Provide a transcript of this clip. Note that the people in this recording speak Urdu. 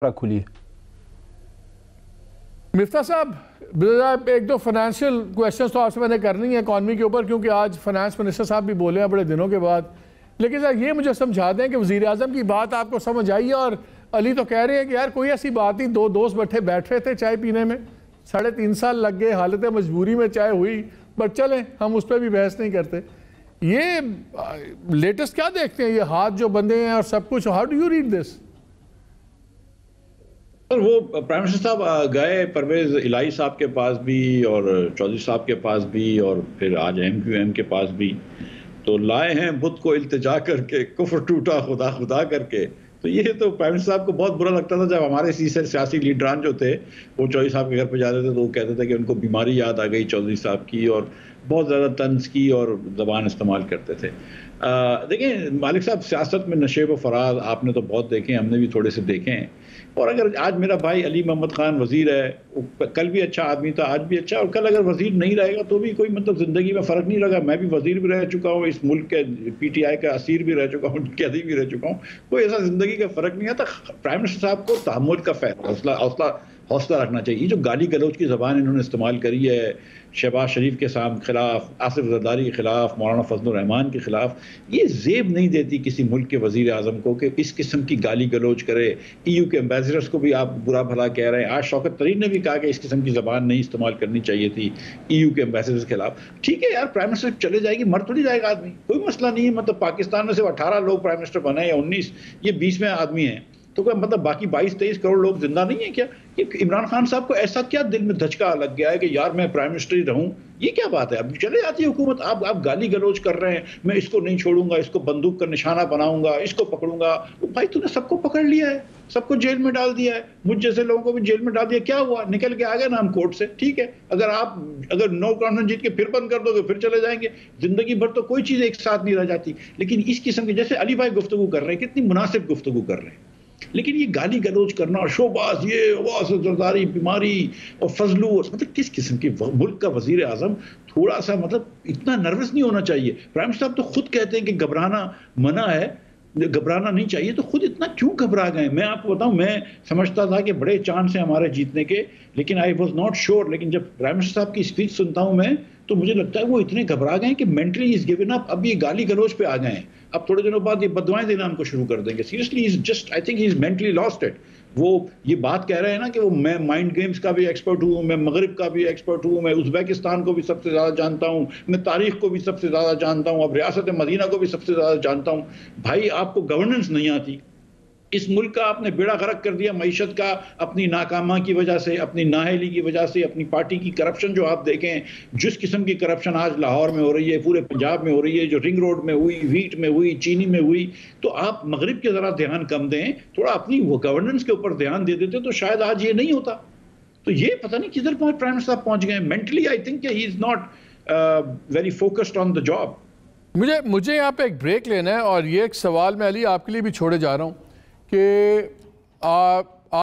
کھلی ہے۔ مفتاح صاحب ایک دو فائنینشیل کویسچنز تو آپ سے میں نے کرنی ہے اکانومی کے اوپر، کیونکہ آج فائنانس منسٹر صاحب بھی بولے ہیں بڑے دنوں کے بعد. لیکن سر یہ مجھے سمجھا دیں کہ وزیر اعظم کی بات آپ کو سمجھ آئی ہے؟ اور علی تو کہہ رہے ہیں کہ یار کوئی ایسی بات نہیں، دو دوست بیٹھ رہے تھے چائے پینے میں، 3.5 سال لگ گئے، حالت مجبوری میں چائے ہوئی، بٹ چلیں ہم اس پہ بھی بحث نہیں کرتے. یہ لیٹسٹ کیا دیکھتے ہیں، یہ ہاتھ جو بندے ہیں اور سب کچھ، how do you read this? وہ پرائم منسٹر صاحب گئے پرویز الہی صاحب کے پاس بھی اور چودھری صاحب کے پاس بھی اور پھر آج ایم کے پاس بھی، تو لائے ہیں بت کو التجا کر کے، کفر ٹوٹا خدا خدا کر کے. تو یہ تو پرائم منسٹر صاحب کو بہت برا لگتا تھا جب ہمارے سیاسی لیڈران جو تھے وہ چودھری صاحب کے گھر پہ جاتے تھے تو وہ کہتے تھے کہ ان کو بیماری یاد آ گئی چودھری صاحب کی، اور بہت زیادہ طنز کی اور زبان استعمال کرتے تھے. دیکھیں مالک صاحب، سیاست میں نشیب و فراز آپ نے تو بہت دیکھے ہیں، ہم نے بھی تھوڑے سے دیکھے ہیں. اور اگر آج میرا بھائی علی محمد خان وزیر ہے، کل بھی اچھا آدمی تھا، آج بھی اچھا، اور کل اگر وزیر نہیں رہے گا تو بھی کوئی مطلب زندگی میں فرق نہیں لگا. میں بھی وزیر بھی رہ چکا ہوں، اس ملک کے پی ٹی آئی کا اسیر بھی رہ چکا ہوں، قیدی بھی رہ چکا ہوں، کوئی ایسا زندگی کا فرق نہیں آتا. پرائم منسٹر صاحب کو تحمل کا حوصلہ رکھنا چاہیے. جو گالی گلوچ کی زبان انہوں نے استعمال کری ہے شہباز شریف کے خلاف، آصف زرداری کے خلاف، مولانا فضل الرحمان کے خلاف، یہ زیب نہیں دیتی کسی ملک کے وزیر اعظم کو کہ اس قسم کی گالی گلوچ کرے. ای یو کے ایمبیسڈرز کو بھی آپ برا بھلا کہہ رہے ہیں. آج شوکت طرین نے بھی کہا کہ اس قسم کی زبان نہیں استعمال کرنی چاہیے تھی ای یو کے ایمبیسڈرز کے خلاف. ٹھیک ہے یار، پرائم منسٹر چلے جائے گی، مر تو نہیں جائے گا آدمی، کوئی مسئلہ نہیں ہے. مطلب پاکستان میں صرف 18 لوگ پرائم منسٹر بنے یا 19، یہ 20ویں آدمی ہیں، تو کوئی مطلب باقی 22-23 کروڑ لوگ زندہ نہیں ہیں کیا؟ عمران خان صاحب کو ایسا کیا دل میں دھچکا لگ گیا ہے کہ یار میں پرائم منسٹر ہی رہوں؟ یہ کیا بات ہے؟ اب چلے جاتی ہے حکومت، آپ گالی گلوچ کر رہے ہیں، میں اس کو نہیں چھوڑوں گا، اس کو بندوق کا نشانہ بناؤں گا، اس کو پکڑوں گا. بھائی تو نے سب کو پکڑ لیا ہے، سب کو جیل میں ڈال دیا ہے، مجھ جیسے لوگوں کو بھی جیل میں ڈال دیا. کیا ہوا؟ نکل کے آ گئے نا ہم کورٹ سے. ٹھیک ہے، اگر نو کانفیڈنس جیت کے پھر بند کر دو گے پھر چلے جائیں گے. زندگی بھر تو کوئی چیز ایک ساتھ نہیں رہ جاتی. لیکن اس قسم کی، جیسے علی بھائی گفتگو کر رہے ہیں، کتنی مناسب گفتگو کر رہے ہیں، لیکن یہ گالی گلوچ کرنا اور شوباز، یہ آصف زرداری بیماری اور فضلو، مطلب کس قسم کی ملک کا وزیر اعظم تھوڑا سا مطلب اتنا نروس نہیں ہونا چاہیے. پرائم منسٹر صاحب تو خود کہتے ہیں کہ گھبرانا منع ہے، گھبرانا نہیں چاہیے، تو خود اتنا کیوں گھبرا گئے؟ میں آپ کو بتاؤں، میں سمجھتا تھا کہ بڑے چانس ہیں ہمارے جیتنے کے، لیکن آئی واز ناٹ شیور. لیکن جب پرائم منسٹر صاحب کی اسپیچ سنتا ہوں میں تو مجھے لگتا ہے وہ اتنے گھبرا گئے کہ مینٹلی از گیون اپ. اب یہ گالی گلوچ پہ آ گئے ہیں، اب تھوڑے دنوں بعد یہ بدوائیں دینا ہم کو شروع کر دیں گے. Seriously I think he is mentally last it. وہ یہ بات کہہ رہے ہیں نا کہ وہ میں مائنڈ گیمز کا بھی ایکسپرٹ ہوں، میں مغرب کا بھی ایکسپرٹ ہوں، میں ازبیکستان کو بھی سب سے زیادہ جانتا ہوں، میں تاریخ کو بھی سب سے زیادہ جانتا ہوں، اب ریاست مدینہ کو بھی سب سے زیادہ جانتا ہوں. بھائی آپ کو گورننس نہیں آتی، اس ملک کا آپ نے بیڑا غرق کر دیا معیشت کا، اپنی ناکامہ کی وجہ سے، اپنی نااہلی کی وجہ سے، اپنی پارٹی کی کرپشن. جو آپ دیکھیں جس قسم کی کرپشن آج لاہور میں ہو رہی ہے، پورے پنجاب میں ہو رہی ہے، جو رنگ روڈ میں ہوئی، ویٹ میں ہوئی، چینی میں ہوئی، تو آپ مغرب کے ذرا دھیان کم دیں، تھوڑا اپنی وہ گورننس کے اوپر دھیان دے دیتے تو شاید آج یہ نہیں ہوتا. تو یہ پتہ نہیں کدھر پرائم منسٹر صاحب پہنچ گئے. مینٹلی آئی تھنک کہ he is not very focused on the job. مجھے یہاں پہ ایک بریک لینا ہے، اور یہ ایک سوال میں علی آپ کے لیے بھی چھوڑے جا رہا ہوں کہ